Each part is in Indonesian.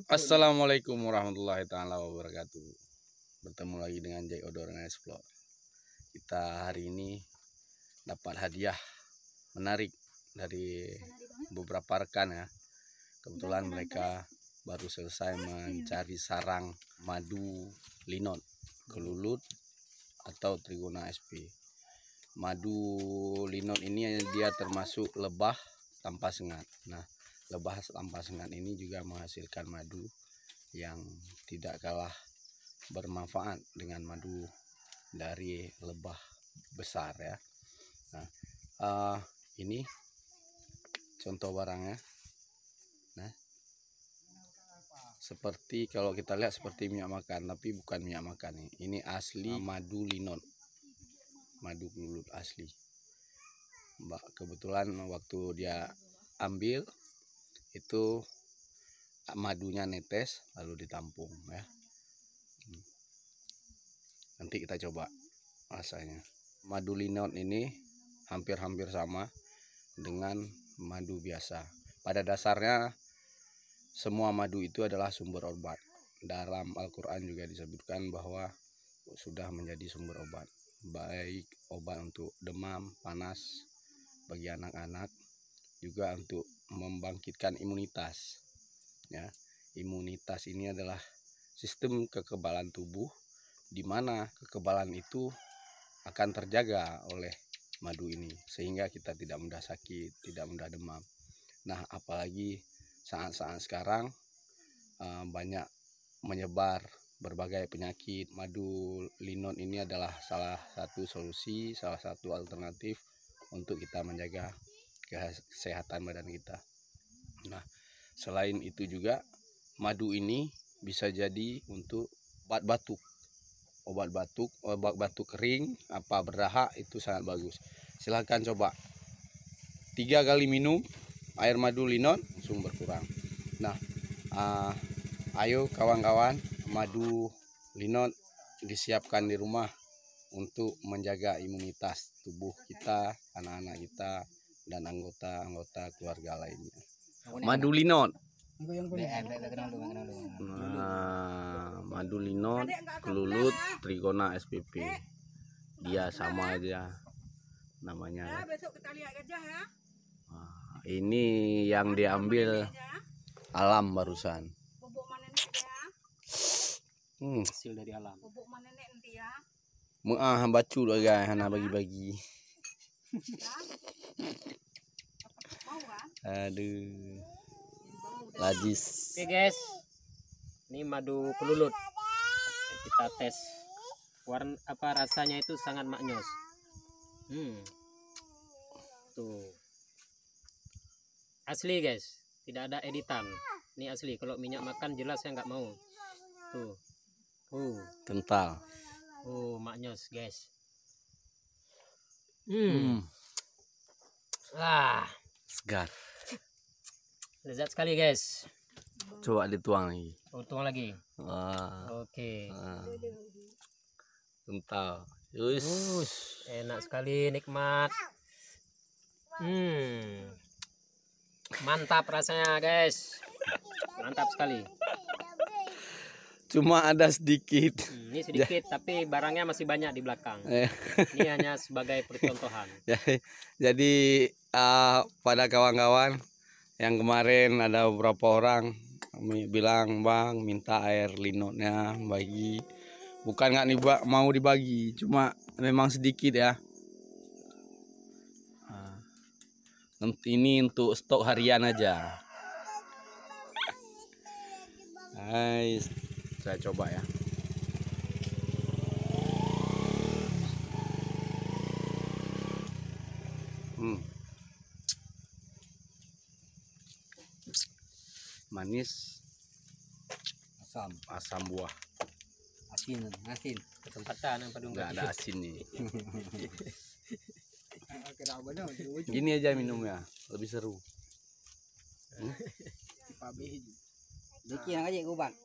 Assalamualaikum warahmatullahi taala wabarakatuh. Bertemu lagi dengan Jay Odoran Explore. Kita hari ini dapat hadiah menarik dari beberapa rekan ya. Kebetulan mereka baru selesai mencari sarang madu linot, kelulut atau Trigona sp. Madu linot ini dia termasuk lebah tanpa sengat. Nah, lebah tanpa sengat ini juga menghasilkan madu yang tidak kalah bermanfaat dengan madu dari lebah besar ya. Nah, ini contoh barangnya. Nah, seperti kalau kita lihat seperti minyak makan, tapi bukan minyak makan nih. Ini asli madu linot, madu kelulut asli. Kebetulan waktu dia ambil itu madunya netes lalu ditampung ya. Nanti kita coba rasanya. Madu linot ini hampir-hampir sama dengan madu biasa. Pada dasarnya semua madu itu adalah sumber obat. Dalam Al-Quran juga disebutkan bahwa sudah menjadi sumber obat. Baik obat untuk demam, panas bagi anak-anak, juga untuk membangkitkan imunitas. Ya, imunitas ini adalah sistem kekebalan tubuh, di mana kekebalan itu akan terjaga oleh madu ini, sehingga kita tidak mudah sakit, tidak mudah demam. Nah, apalagi saat-saat sekarang banyak menyebar berbagai penyakit. Madu linot ini adalah salah satu solusi, salah satu alternatif untuk kita menjaga kesehatan badan kita. Nah, selain itu juga madu ini bisa jadi untuk obat batuk kering, apa berdahak, itu sangat bagus. Silahkan coba 3 kali minum air madu linot langsung berkurang. Nah, ayo kawan-kawan, madu linot disiapkan di rumah untuk menjaga imunitas tubuh kita, anak-anak kita, dan anggota-anggota keluarga lainnya. Madu linot. Nah, madu linot, kelulut, Trigona spp. Dia sama aja namanya. Nah, ini yang diambil alam barusan. Hasil dari alam. Bacu lah guys, hana bagi-bagi. Aduh, lajis. Oke guys, ini madu kelulut. Kita tes warna apa rasanya, itu sangat maknyos. Tuh, asli guys, tidak ada editan. Ini asli. Kalau minyak makan jelas saya nggak mau. Tuh, kental. maknyos guys. Segar. Lezat sekali guys. Coba dituang lagi. Tuang lagi. Oke. Kental. Enak sekali, nikmat. Mantap rasanya guys. Mantap sekali. Cuma ada sedikit. Ini sedikit, tapi barangnya masih banyak di belakang. Ini hanya sebagai percontohan. Jadi pada kawan-kawan yang kemarin ada beberapa orang bilang, bang minta air linotnya bagi. Bukan nggak mau dibagi, cuma memang sedikit ya. Ini untuk stok harian aja. Saya coba ya. Manis, asam buah, Asin. Ketempatan yang padung. nggak ada asin nih. Gini aja minumnya, lebih seru. Diki yang aja kuban.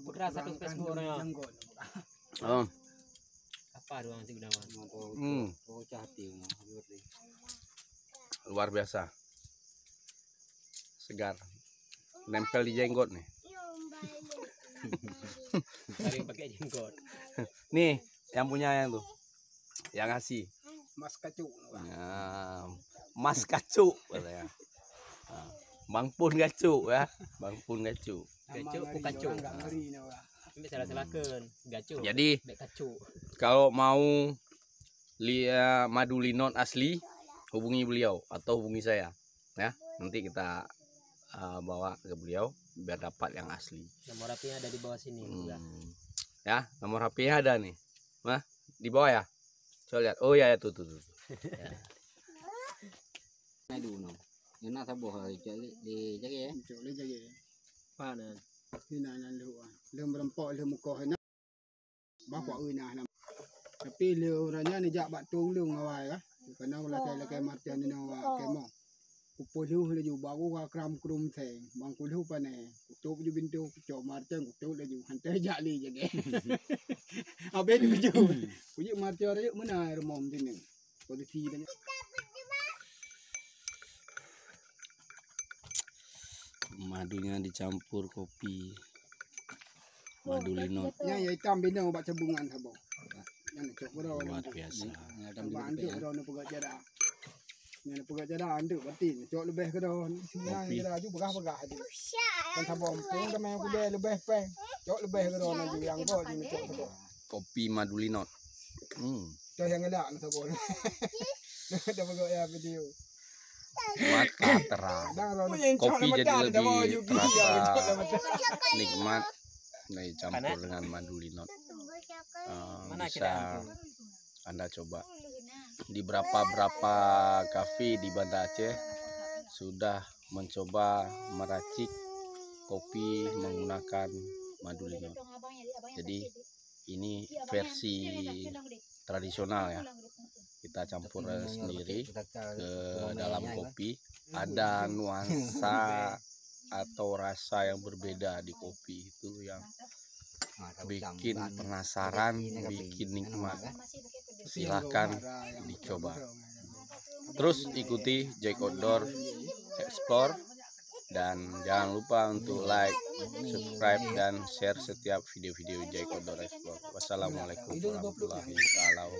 Putra satu Facebook orangnya. Apa doang sih gunawan? Luar biasa. segar. Nempel di jenggot nih. Sering pakai jenggot. Nih, yang punya yang tuh. Yang ngasih. Mas kacu. Nah, Mas Kacu katanya. Nah, Bang Pun Gacu ya. Bang Pun Gacu. Gacu, kacu. Enggak ngeri nih orang. Ambil salah-salahkan. Gacu. Jadi Bek kacu. kalau mau lihat madu linot asli, hubungi beliau atau hubungi saya. Ya, nanti kita bawa ke beliau biar dapat yang asli. Nomor HP-nya ada di bawah sini. Udah. Ya, nomor HP-nya ada nih. Nah, di bawah ya. Coba lihat. Oh ya, tuh. Madu no. Yana sabo hari di jaga ya. Cok le jaga. Mana? Hina nan lu. Lem berempok lem muka hina. Bapak uina nam. Tapi le orangnya ni jak batung lu ngawai ka. Kana ulah kai martian ni nawa kemo. Kupuluh le ju bagu ka kram krum theng. Bang kuluh pa ne. Kutup ju bintu cok martian kutup le ju hantai jak li jaga. Abe ni ju. Puji martian re mana remom sini. Polisi dan madunya dicampur kopi. Madu linot nya ya hitam bina obat cebungan sabo. Yang cok bro luar biasa. Bantu bro na pegak jada. Nya pegak jada anduk berarti cok lebih ke dah. Nya jada ju pegah-pegah tu. Kan sabo peng ke main kuda lebih peng. Cok lebih ke dah na ju yang go ju cok sabo. Kopi madu linot. Cok yang elak na sabo. Dah pegak ya video. Mata terang. Kopi jadi lebih terasa nikmat. Nah, campur dengan madu linot. Bisa Anda coba di berapa kafe di Banda Aceh sudah mencoba meracik kopi menggunakan madu linot. Jadi ini versi tradisional ya. Kita campur sendiri ke dalam kopi. Ada nuansa atau rasa yang berbeda di kopi itu yang bikin penasaran, bikin nikmat. Silahkan dicoba. Terus ikuti Jack Outdoor Explore dan jangan lupa untuk like, subscribe dan share setiap video-video Jack Outdoor Explore. Wassalamualaikum warahmatullahi wabarakatuh.